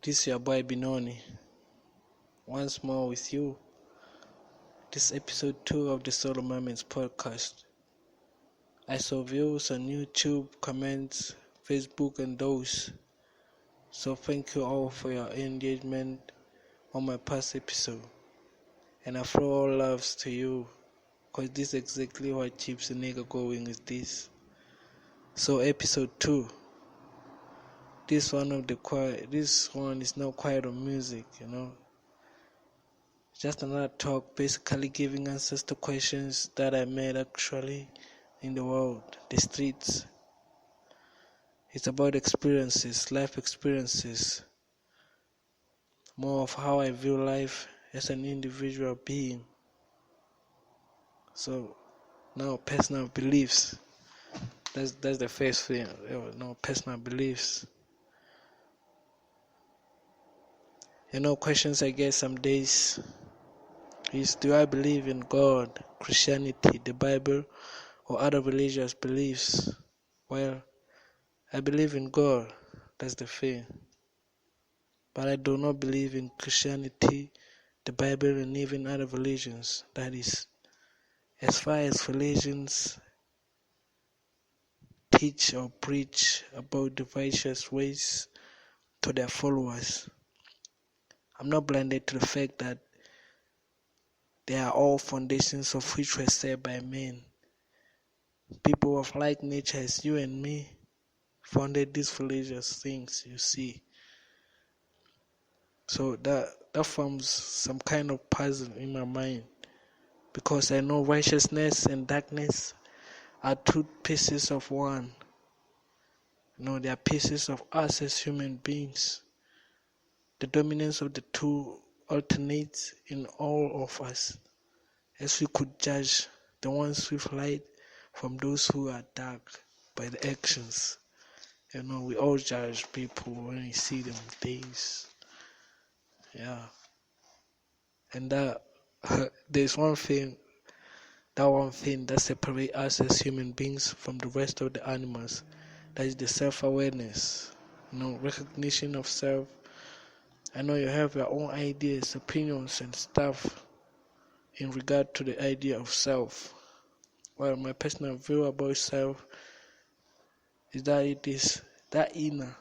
This is your boy Binoni, once more with you. This is episode 2 of the Solo Moments podcast. I saw views on YouTube, comments, Facebook and those. So thank you all for your engagement on my past episode. And I throw all loves to you, cause this is exactly what keeps a nigga going is this. So episode 2. This one is not quite on music, Just another talk, basically giving answers to questions that I made actually in the world, the streets. It's about experiences, life experiences, more of how I view life as an individual being. So now personal beliefs. That's the first thing. Personal beliefs. Questions I get some days is, do I believe in God, Christianity, the Bible, or other religious beliefs? Well, I believe in God, that's the thing. But I do not believe in Christianity, the Bible, and even other religions. That is, as far as religions teach or preach about the righteous ways to their followers, I'm not blinded to the fact that they are all foundations of which were set by men. People of like nature as you and me founded these religious things, you see. So that forms some kind of puzzle in my mind, because I know righteousness and darkness are two pieces of one. They are pieces of us as human beings. The dominance of the two alternates in all of us, as we could judge the ones with light from those who are dark by the actions. We all judge people when we see them days. Yeah. And that there's one thing that separates us as human beings from the rest of the animals. That is the self-awareness, recognition of self. I know you have your own ideas, opinions and stuff in regard to the idea of self. Well, my personal view about self is that it is that inner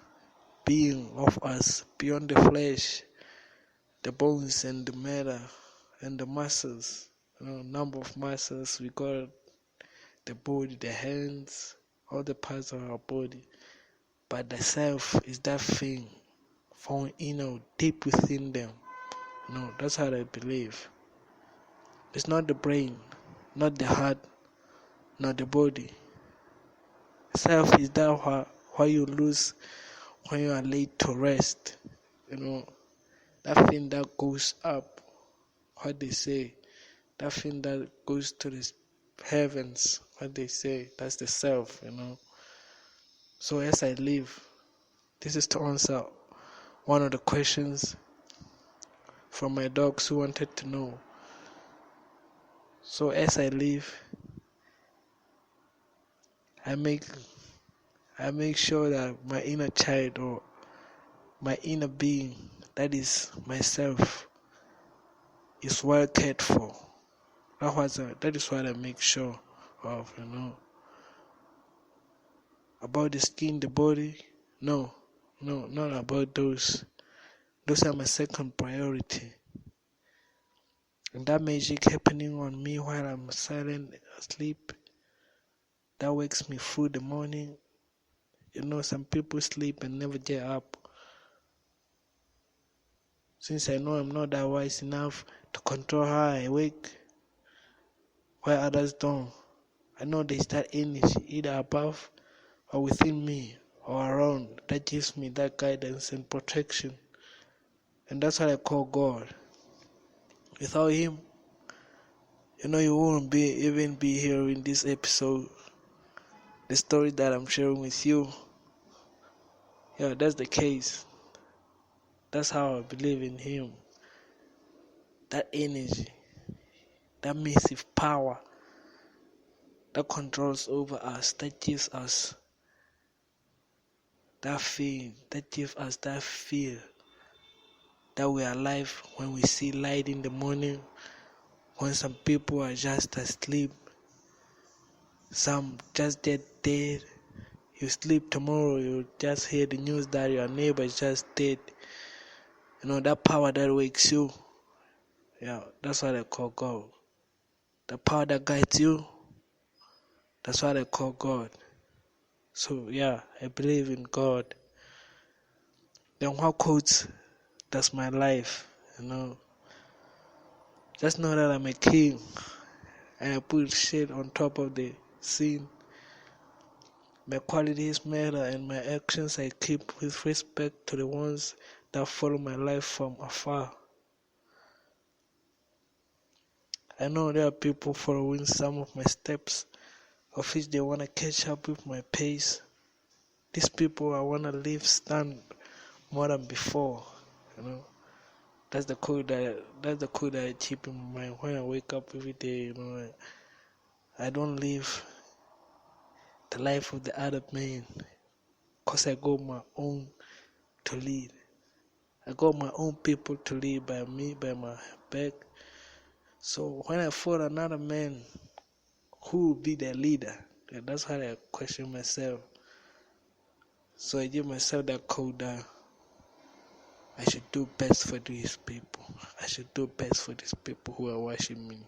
being of us beyond the flesh, the bones and the matter and the muscles. Number of muscles, we got the body, the hands, all the parts of our body. But the self is that thing found deep within them. That's how I believe. It's not the brain, not the heart, not the body. Self is that what you lose when you are laid to rest. That thing that goes up, what they say, that thing that goes to the heavens, what they say, that's the self, So as I live, this is to answer one of the questions from my dogs who wanted to know. So as I live, I make sure that my inner child or my inner being, that is myself, is well cared for. That is what I make sure of, About the skin, the body, no, not about those. Those are my second priority. And that magic happening on me while I'm silent asleep, that wakes me through the morning. Some people sleep and never get up. Since I know I'm not that wise enough to control how I wake, while others don't, I know there's that energy either above or within me or around that gives me that guidance and protection. And that's what I call God. Without Him, you won't even be here in this episode. The story that I'm sharing with you, that's the case. That's how I believe in Him. That energy, that massive power that controls over us, that gives us that feeling, that gives us that feel that we are alive when we see light in the morning, when some people are just asleep, some just dead. You sleep tomorrow, you just hear the news that your neighbor is just dead. That power that wakes you, that's what I call God. The power that guides you, that's what I call God. So I believe in God. Then what quotes, that's my life, Just know that I'm a king, and I put shit on top of the scene. My qualities matter, and my actions I keep with respect to the ones that follow my life from afar. I know there are people following some of my steps, of which they want to catch up with my pace. These people I want to stand more than before, That's the code that I keep in my mind when I wake up every day, I don't live the life of the other man, cause I got my own to lead. I got my own people to lead by me, by my back. So when I follow another man, who will be their leader? That's how I question myself. So I give myself that code that I should do best for these people. I should do best for these people who are watching me.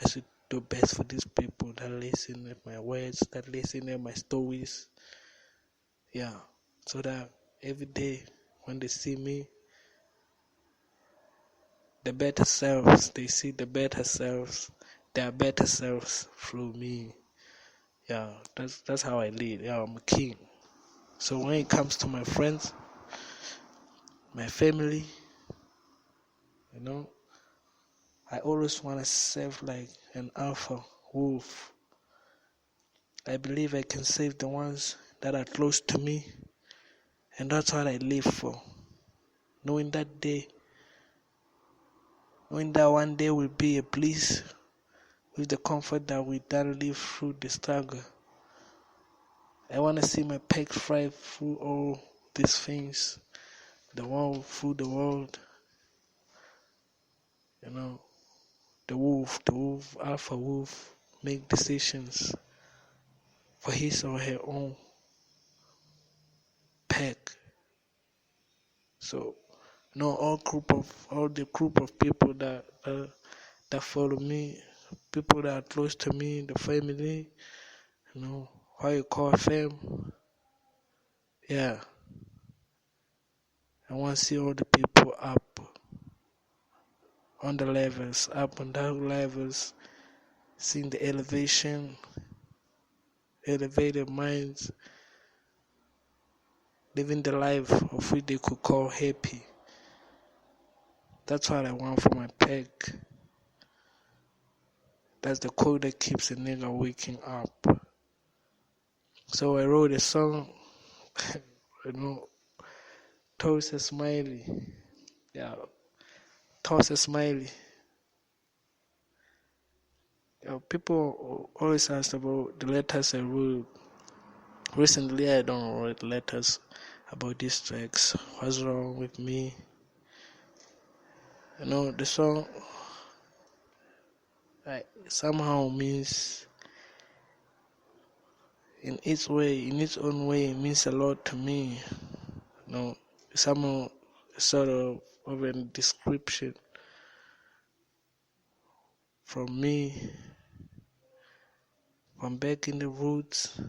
I should do best for these people that listen to my words, that listen to my stories. So that every day when they see me, the better selves, they see the better selves, their better selves through me. That's how I lead. I'm a king. So when it comes to my friends, my family, I always want to serve like an alpha wolf. I believe I can save the ones that are close to me, and that's what I live for. Knowing that one day will be a bliss with the comfort that we done live through the struggle. I want to see my peg thrive through all these things, through the world. The wolf, alpha wolf, make decisions for his or her own pack. So, all the group of people that follow me, people that are close to me, the family, what you call fam. I want to see all the people up on the levels, up on down levels, seeing the elevation, elevated minds, living the life of which they could call happy. That's what I want for my peg. That's the code that keeps a nigga waking up. So I wrote a song, Toss.A.Smiley. Toss.A.Smiley. People always ask about the letters I wrote. Recently, I don't write letters about these tracks. What's wrong with me? The song somehow means, in its own way, it means a lot to me. Somehow sort of a description from me, from back in the roots,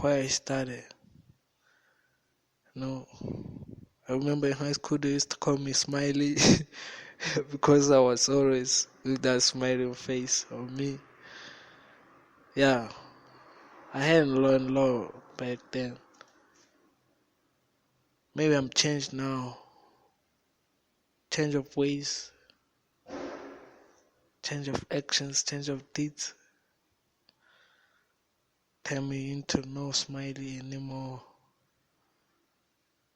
where I started. I remember in high school they used to call me Smiley because I was always with that smiling face on me. I hadn't learned law back then. Maybe I'm changed now. Change of ways, change of actions, change of deeds. Turn me into no Smiley anymore.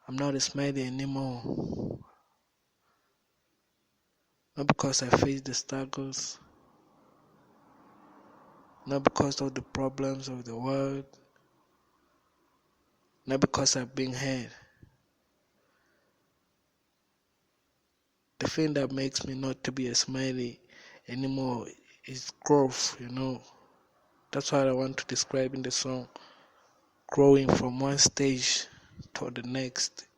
I'm not a Smiley anymore. Not because I faced the struggles, not because of the problems of the world, not because I've been hurt, the thing that makes me not to be a smiley anymore is growth, That's what I want to describe in the song. Growing from one stage to the next,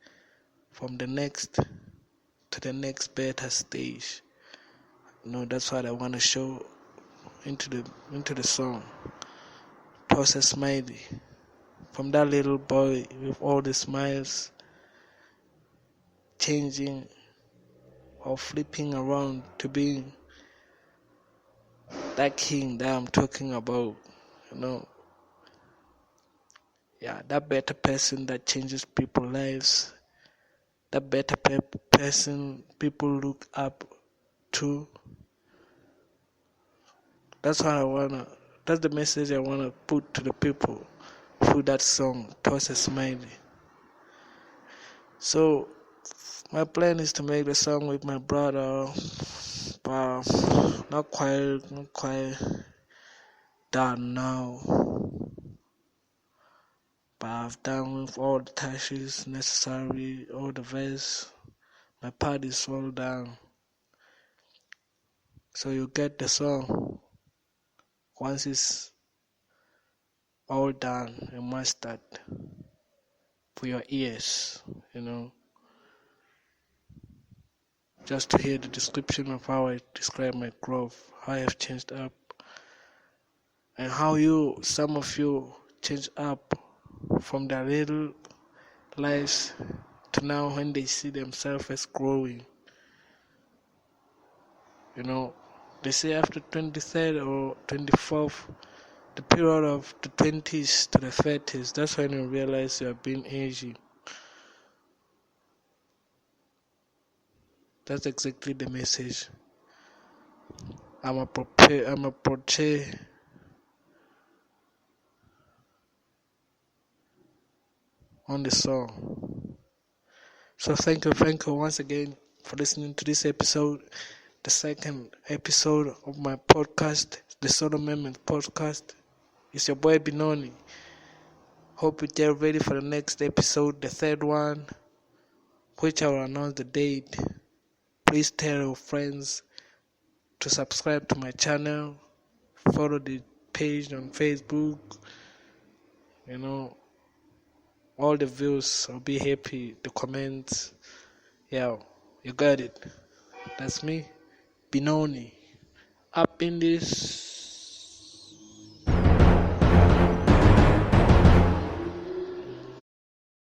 from the next to the next better stage. That's what I want to show into the song. Toss.A.Smiley. From that little boy with all the smiles, changing or flipping around to being that king that I'm talking about, that better person that changes people's lives, that better person people look up to. That's the message I wanna put to the people through that song, Toss.A.Smiley. So my plan is to make the song with my brother, but not quite done now. But I've done with all the touches necessary, all the verse. My part is all done. So you get the song once it's all done and mastered for your ears, just to hear the description of how I describe my growth, how I have changed up, and how some of you change up from their little lives to now when they see themselves as growing. They say after 23rd or 24th, the period of the 20s to the 30s, that's when you realize you are being aging. That's exactly the message I'm a portray on the song. So thank you once again for listening to this episode, the second episode of my podcast, the Soul Amendment podcast. It's your boy Binoni. Hope you get ready for the next episode, the third one, which I will announce the date. Please tell your friends to subscribe to my channel, follow the page on Facebook, all the views, I'll be happy, the comments, you got it. That's me, Binoni, up in this.